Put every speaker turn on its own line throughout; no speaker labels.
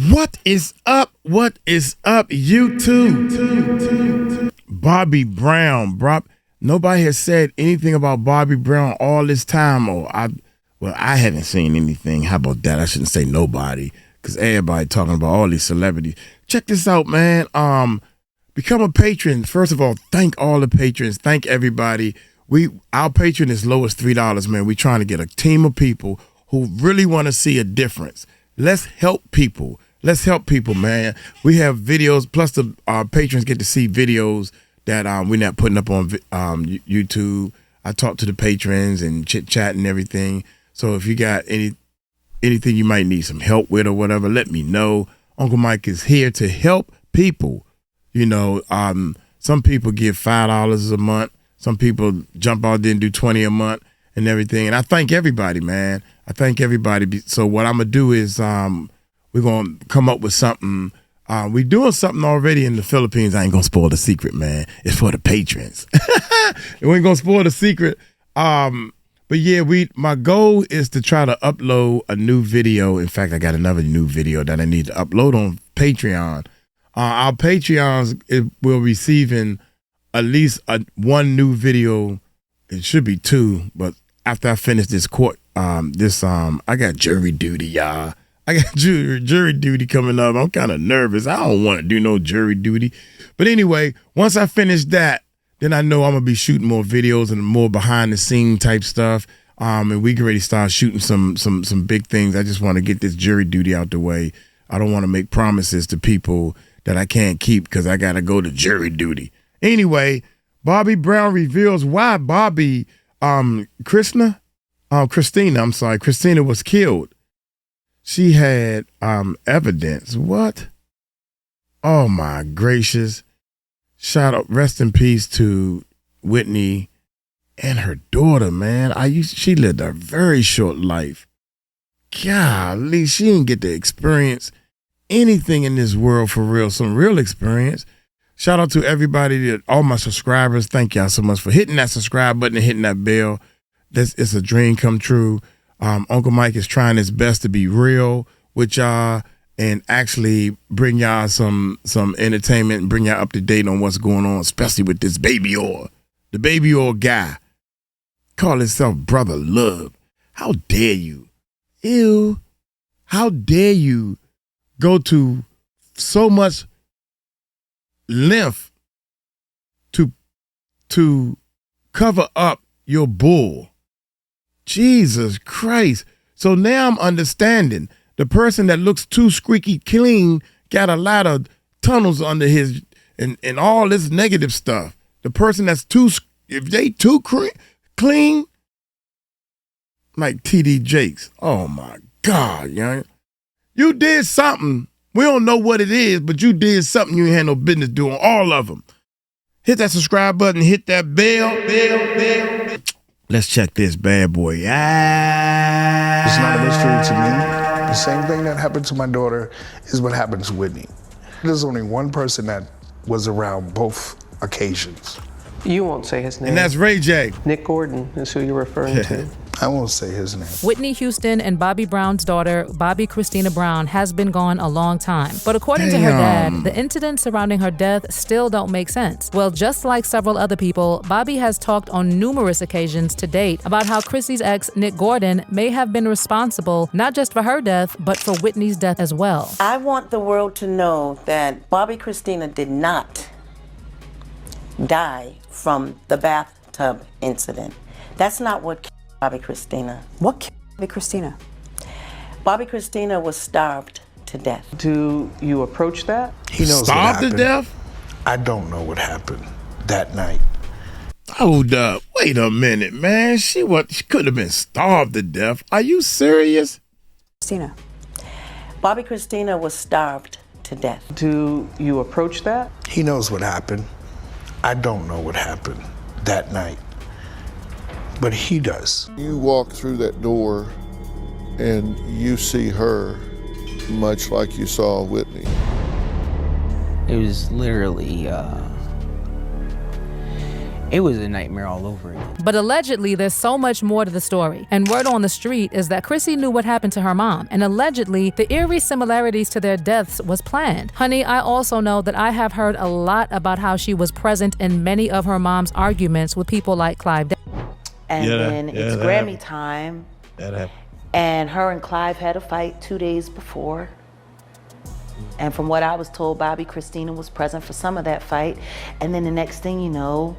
What is up? What is up, YouTube? Bobbi Brown, bro. Nobody has said anything about Bobbi Brown all this time. I haven't seen anything. How about that? I shouldn't say nobody, because everybody talking about all these celebrities. Check this out, man. Become a patron. First of all, thank all the patrons. Thank everybody. Our patron is low as $3, man. We're trying to get a team of people who really want to see a difference. Let's help people. Let's help people, man. We have videos, plus our patrons get to see videos that we're not putting up on YouTube. I talk to the patrons and chit-chat and everything. So if you got anything you might need some help with or whatever, let me know. Uncle Mike is here to help people. You know, some people give $5 a month. Some people jump out there and do $20 a month and everything. And I thank everybody, man. I thank everybody. So what I'm going to do is we're going to come up with something. We're doing something already in the Philippines. I ain't going to spoil the secret, man. It's for the patrons. We ain't going to spoil the secret. But yeah, my goal is to try to upload a new video. In fact, I got another new video that I need to upload on Patreon. Our Patreons will receiving at least one new video. It should be two, but after I finish this court, I got jury duty, y'all. I got jury duty coming up. I'm kind of nervous. I don't want to do no jury duty. But anyway, once I finish that, then I know I'm going to be shooting more videos and more behind the scene type stuff. And we can already start shooting some big things. I just want to get this jury duty out the way. I don't want to make promises to people that I can't keep because I got to go to jury duty. Anyway, Bobbi Brown reveals why Bobbi Kristina was killed. She had evidence. What? Oh my gracious. Shout out, rest in peace to Whitney and her daughter, man. She lived a very short life. Golly, she didn't get to experience anything in this world for real, some real experience. Shout out to everybody, all my subscribers. Thank y'all so much for hitting that subscribe button and hitting that bell. It's a dream come true. Uncle Mike is trying his best to be real with y'all and actually bring y'all some entertainment and bring y'all up to date on what's going on, especially with this baby oil. The baby oil guy. Call himself Brother Love. How dare you? Ew. How dare you go to so much length to cover up your bull? Jesus Christ. So now I'm understanding. The person that looks too squeaky clean got a lot of tunnels under his and all this negative stuff. The person that's if they too clean, like TD Jakes. Oh my God, young. You did something. We don't know what it is, but you did something you ain't had no business doing. All of them. Hit that subscribe button, hit that bell. Let's check this bad boy.
It's not a mystery to me. The same thing that happened to my daughter is what happened to Whitney. There's only one person that was around both occasions.
You won't say his name.
And that's Ray J.
Nick Gordon is who you're referring to.
I won't say his name.
Whitney Houston and Bobbi Brown's daughter, Bobbi Kristina Brown, has been gone a long time. But according to her dad, the incidents surrounding her death still don't make sense. Well, just like several other people, Bobbi has talked on numerous occasions to date about how Chrissy's ex, Nick Gordon, may have been responsible not just for her death, but for Whitney's death as well.
I want the world to know that Bobbi Kristina did not die from the bathtub incident. That's not what killed Bobbi Kristina.
What killed Bobbi Kristina?
Bobbi Kristina was starved to death.
Do you approach that?
He knows
Starved
what
to
happened.
death?
I don't know what happened that night.
Hold up. Wait a minute, man. She could have been starved to death. Are you serious?
Kristina.
Bobbi Kristina was starved to death.
Do you approach that?
He knows what happened. I don't know what happened that night, but he does.
You walk through that door and you see her much like you saw Whitney.
It was literally, It was a nightmare all over again.
But allegedly, there's so much more to the story. And word on the street is that Chrissy knew what happened to her mom. And allegedly, the eerie similarities to their deaths was planned. Honey, I also know that I have heard a lot about how she was present in many of her mom's arguments with people like Clive.
And then it's Grammy time.
That happened.
And her and Clive had a fight 2 days before. And from what I was told, Bobbi Kristina was present for some of that fight. And then the next thing you know,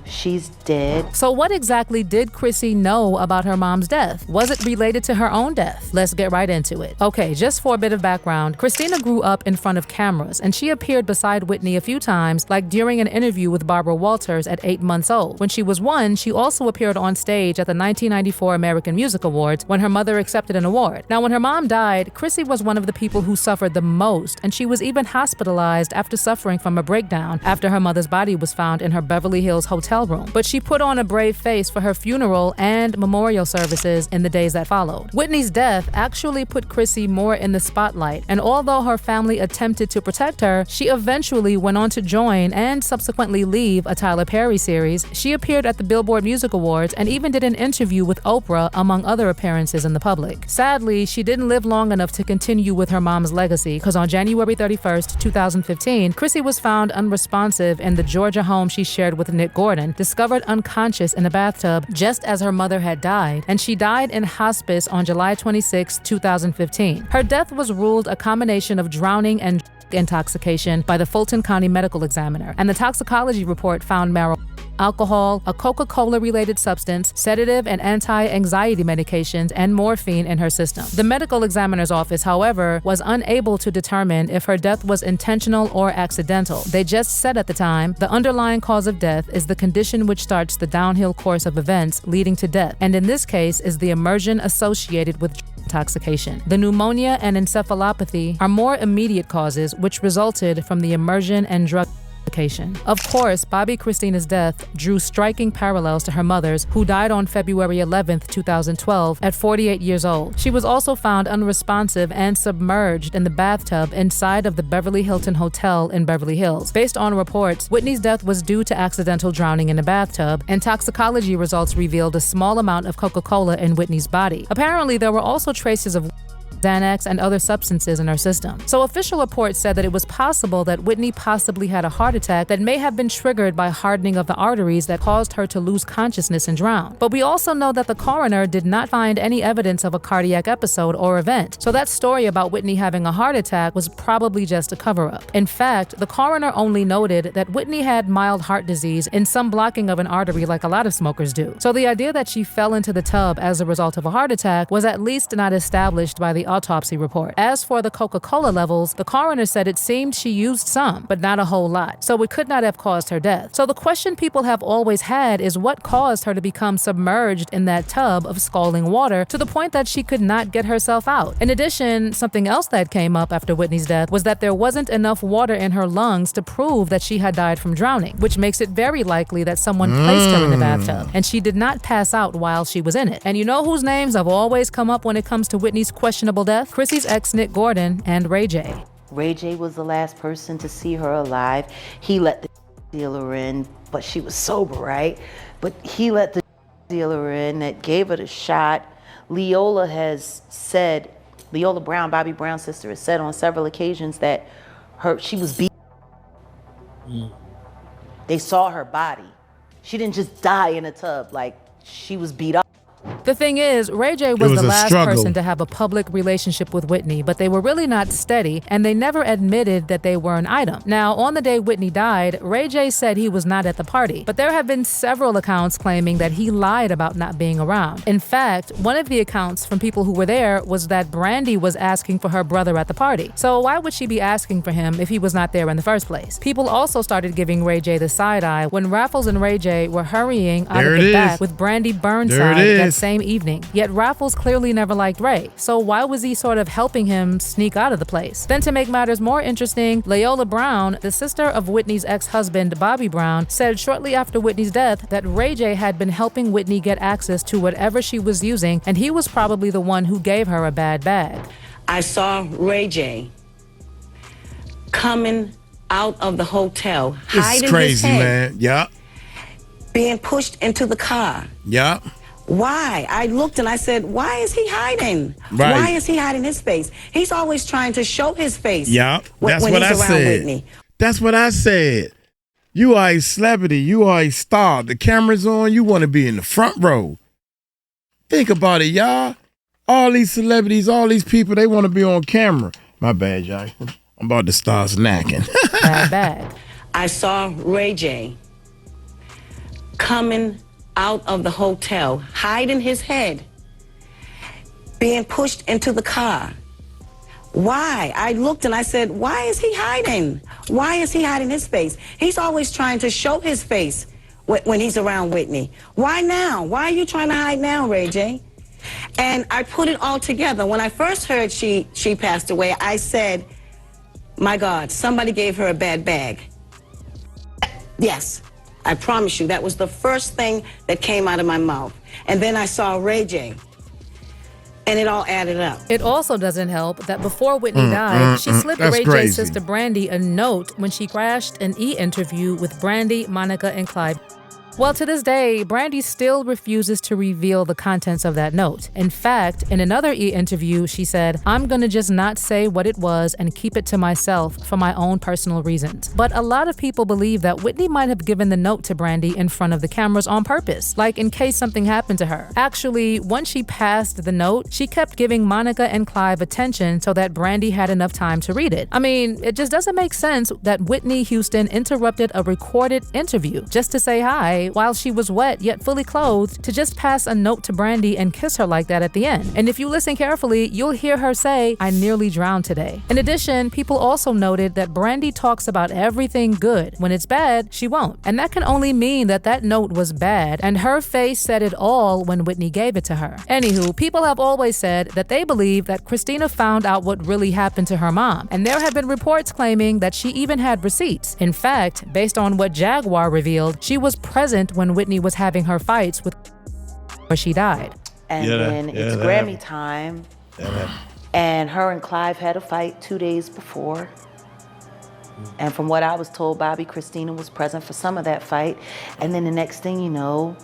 she's dead.
So what exactly did Chrissy know about her mom's death? Was it related to her own death? Let's get right into it. Okay, just for a bit of background, Kristina grew up in front of cameras, and she appeared beside Whitney a few times, like during an interview with Barbara Walters at 8 months old. When she was 1, she also appeared on stage at the 1994 American Music Awards when her mother accepted an award. Now, when her mom died, Chrissy was one of the people who suffered the most, and she was even hospitalized after suffering from a breakdown after her mother's body was found in her Beverly Hills hotel room. But she put on a brave face for her funeral and memorial services in the days that followed. Whitney's death actually put Chrissy more in the spotlight, and although her family attempted to protect her, she eventually went on to join and subsequently leave a Tyler Perry series. She appeared at the Billboard Music Awards and even did an interview with Oprah, among other appearances in the public. Sadly, she didn't live long enough to continue with her mom's legacy, because on January 31st, 2015, Chrissy was found unresponsive in the Georgia home she shared with Nick Gordon, discovered unconscious in a bathtub just as her mother had died, and she died in hospice on July 26, 2015. Her death was ruled a combination of drowning and intoxication by the Fulton County Medical Examiner, and the toxicology report found marijuana, alcohol, a Coca-Cola-related substance, sedative and anti-anxiety medications, and morphine in her system. The medical examiner's office, however, was unable to determine if her death was intentional or accidental. They just said at the time, the underlying cause of death is the condition which starts the downhill course of events leading to death, and in this case is the immersion associated with intoxication. The pneumonia and encephalopathy are more immediate causes which resulted from the immersion and drug intoxication. Of course, Bobbi Kristina's death drew striking parallels to her mother's, who died on February 11, 2012, at 48 years old. She was also found unresponsive and submerged in the bathtub inside of the Beverly Hilton Hotel in Beverly Hills. Based on reports, Whitney's death was due to accidental drowning in a bathtub, and toxicology results revealed a small amount of Coca-Cola in Whitney's body. Apparently, there were also traces of Xanax and other substances in her system. So official reports said that it was possible that Whitney possibly had a heart attack that may have been triggered by hardening of the arteries that caused her to lose consciousness and drown. But we also know that the coroner did not find any evidence of a cardiac episode or event. So that story about Whitney having a heart attack was probably just a cover-up. In fact, the coroner only noted that Whitney had mild heart disease and some blocking of an artery like a lot of smokers do. So the idea that she fell into the tub as a result of a heart attack was at least not established by the autopsy report. As for the Coca-Cola levels, the coroner said it seemed she used some, but not a whole lot, so it could not have caused her death. So the question people have always had is what caused her to become submerged in that tub of scalding water to the point that she could not get herself out. In addition, something else that came up after Whitney's death was that there wasn't enough water in her lungs to prove that she had died from drowning, which makes it very likely that someone placed her in the bathtub, and she did not pass out while she was in it. And you know whose names have always come up when it comes to Whitney's questionable death? Chrissy's ex Nick Gordon and Ray J.
Ray J was the last person to see her alive. He let the dealer in, but she was sober, right? But he let the dealer in that gave her the shot. Leola Brown, Bobby Brown's sister, has said on several occasions that she was beat. They saw her body. She didn't just die in a tub, like she was beat up.
The thing is, Ray J was the last person to have a public relationship with Whitney, but they were really not steady, and they never admitted that they were an item. Now, on the day Whitney died, Ray J said he was not at the party, but there have been several accounts claiming that he lied about not being around. In fact, one of the accounts from people who were there was that Brandy was asking for her brother at the party. So why would she be asking for him if he was not there in the first place? People also started giving Ray J the side eye when Raffles and Ray J were hurrying out of the back with Brandy Burnside that same evening. Yet Raffles clearly never liked Ray, so why was he sort of helping him sneak out of the place? Then to make matters more interesting, Leola Brown, the sister of Whitney's ex-husband Bobby Brown, said shortly after Whitney's death that Ray J had been helping Whitney get access to whatever she was using, and he was probably the one who gave her a bad bag.
I saw Ray J coming out of the hotel, hiding
crazy,
his head.
Man. Yeah.
being pushed into the car.
Yeah.
Why? I looked and I said, why is he hiding?
Right.
Why is he hiding his face? He's always trying to show his face.
Yeah, that's
when
what
he's
I
around
said.
Whitney.
That's what I said. You are a celebrity. You are a star. The camera's on. You want to be in the front row. Think about it, y'all. All these celebrities, all these people, they want to be on camera. My bad, y'all. I'm about to start snacking.
Bad.
I saw Ray J coming out of the hotel, hiding his head, being pushed into the car. Why? I looked and I said, why is he hiding? Why is he hiding his face? He's always trying to show his face when he's around Whitney. Why now? Why are you trying to hide now, Ray J? And I put it all together. When I first heard she passed away, I said, my God, somebody gave her a bad bag. Yes, I promise you, that was the first thing that came out of my mouth. And then I saw Ray J, and it all added up.
It also doesn't help that before Whitney died, she slipped Ray J's sister Brandy a note when she crashed an E! interview with Brandy, Monica, and Clyde. Well, to this day, Brandy still refuses to reveal the contents of that note. In fact, in another E! interview, she said, I'm gonna just not say what it was and keep it to myself for my own personal reasons. But a lot of people believe that Whitney might have given the note to Brandy in front of the cameras on purpose, like in case something happened to her. Actually, once she passed the note, she kept giving Monica and Clive attention so that Brandy had enough time to read it. I mean, it just doesn't make sense that Whitney Houston interrupted a recorded interview just to say hi while she was wet yet fully clothed to just pass a note to Brandy and kiss her like that at the end. And if you listen carefully, you'll hear her say, I nearly drowned today. In addition, people also noted that Brandy talks about everything good. When it's bad, she won't. And that can only mean that that note was bad, and her face said it all when Whitney gave it to her. Anywho, people have always said that they believe that Kristina found out what really happened to her mom, and there have been reports claiming that she even had receipts. In fact, based on what Jaguar revealed, she was present when Whitney was having her fights with where she died.
And then it's Grammy time. And her and Clive had a fight 2 days before. And from what I was told, Bobbi Kristina was present for some of that fight. And then the next thing you know,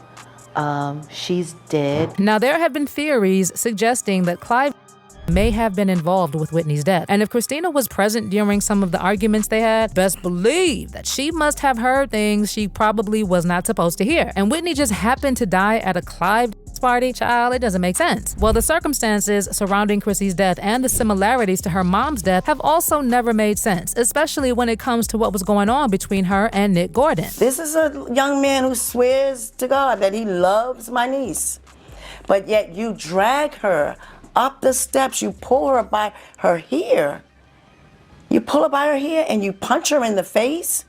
she's dead.
Now, there have been theories suggesting that Clive may have been involved with Whitney's death. And if Kristina was present during some of the arguments they had, best believe that she must have heard things she probably was not supposed to hear. And Whitney just happened to die at a Clive party? Child, it doesn't make sense. Well, the circumstances surrounding Chrissy's death and the similarities to her mom's death have also never made sense, especially when it comes to what was going on between her and Nick Gordon.
This is a young man who swears to God that he loves my niece, but yet you drag her up the steps, you pull her by her hair. You pull her by her hair and you punch her in the face.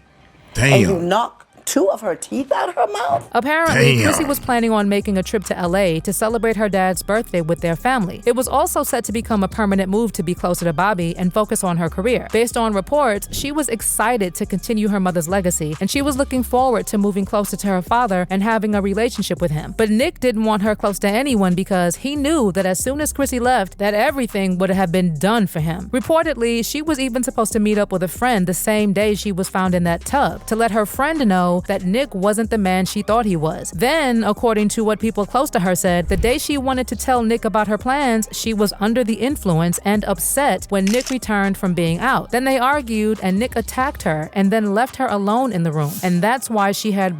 Damn.
And you knock 2 of her teeth out of her mouth?
Apparently, Chrissy was planning on making a trip to LA to celebrate her dad's birthday with their family. It was also set to become a permanent move to be closer to Bobbi and focus on her career. Based on reports, she was excited to continue her mother's legacy, and she was looking forward to moving closer to her father and having a relationship with him. But Nick didn't want her close to anyone because he knew that as soon as Chrissy left, that everything would have been done for him. Reportedly, she was even supposed to meet up with a friend the same day she was found in that tub to let her friend know that Nick wasn't the man she thought he was. Then, according to what people close to her said, the day she wanted to tell Nick about her plans, she was under the influence and upset when Nick returned from being out. Then they argued and Nick attacked her and then left her alone in the room. And that's why she had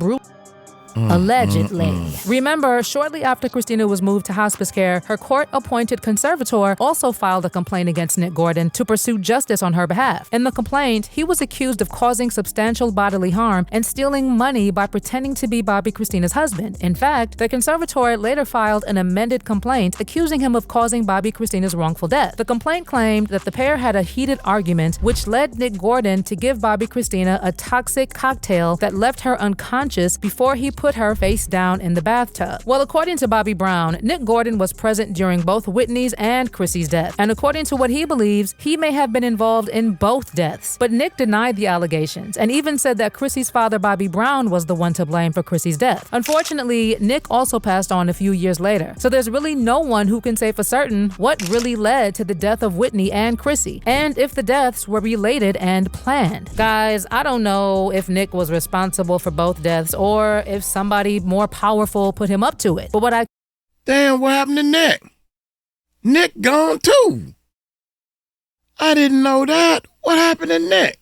allegedly. Remember, shortly after Kristina was moved to hospice care, her court-appointed conservator also filed a complaint against Nick Gordon to pursue justice on her behalf. In the complaint, he was accused of causing substantial bodily harm and stealing money by pretending to be Bobbi Kristina's husband. In fact, the conservator later filed an amended complaint accusing him of causing Bobbi Kristina's wrongful death. The complaint claimed that the pair had a heated argument which led Nick Gordon to give Bobbi Kristina a toxic cocktail that left her unconscious before he put her face down in the bathtub. Well, according to Bobby Brown, Nick Gordon was present during both Whitney's and Chrissy's death, and according to what he believes, he may have been involved in both deaths. But Nick denied the allegations and even said that Chrissy's father, Bobby Brown, was the one to blame for Chrissy's death. Unfortunately, Nick also passed on a few years later, so there's really no one who can say for certain what really led to the death of Whitney and Chrissy, and if the deaths were related and planned. Guys, I don't know if Nick was responsible for both deaths or if somebody more powerful put him up to it. But what I
Damn, what happened to Nick? Nick gone too. I didn't know that. What happened to Nick?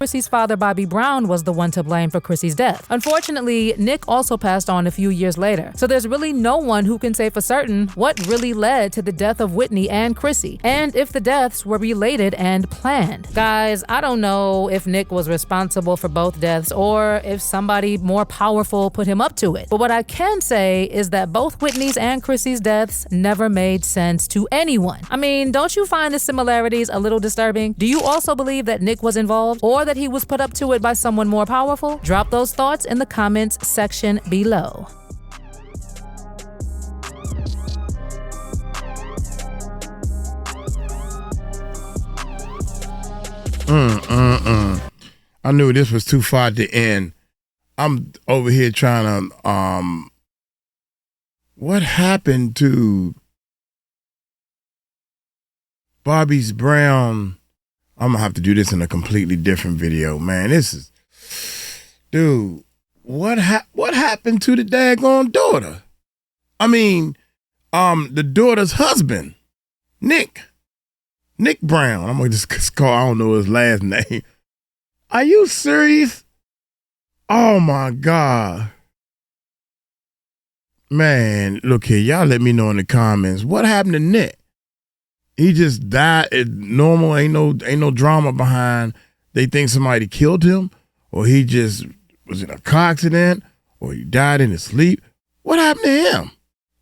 Chrissy's father, Bobby Brown, was the one to blame for Chrissy's death. Unfortunately, Nick also passed on a few years later. So there's really no one who can say for certain what really led to the death of Whitney and Chrissy, and if the deaths were related and planned. Guys, I don't know if Nick was responsible for both deaths or if somebody more powerful put him up to it. But what I can say is that both Whitney's and Chrissy's deaths never made sense to anyone. I mean, don't you find the similarities a little disturbing? Do you also believe that Nick was involved, or that he was put up to it by someone more powerful? Drop those thoughts in the comments section below.
I knew this was too far to end. I'm over here trying to, what happened to Bobbi Brown? I'm gonna have to do this in a completely different video, man. This is, dude, what happened to the daggone daughter? I mean, the daughter's husband, Nick Brown. I'm gonna just call, I don't know his last name. Are you serious? Oh my God. Man, look here, y'all let me know in the comments. What happened to Nick? He just died. It normal, ain't no drama behind. They think somebody killed him, or he just was in a car accident, or he died in his sleep. What happened to him?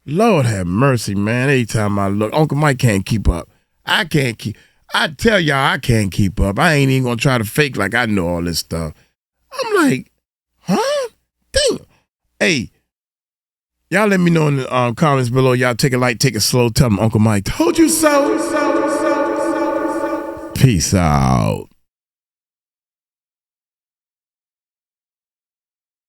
Lord have mercy, man. Every time I look, Uncle Mike can't keep up. I tell y'all, I can't keep up. I ain't even gonna try to fake like I know all this stuff. I'm like, huh? Damn. Hey, y'all let me know in the comments below. Y'all take it light, take it slow. Tell them Uncle Mike told you so. Peace out.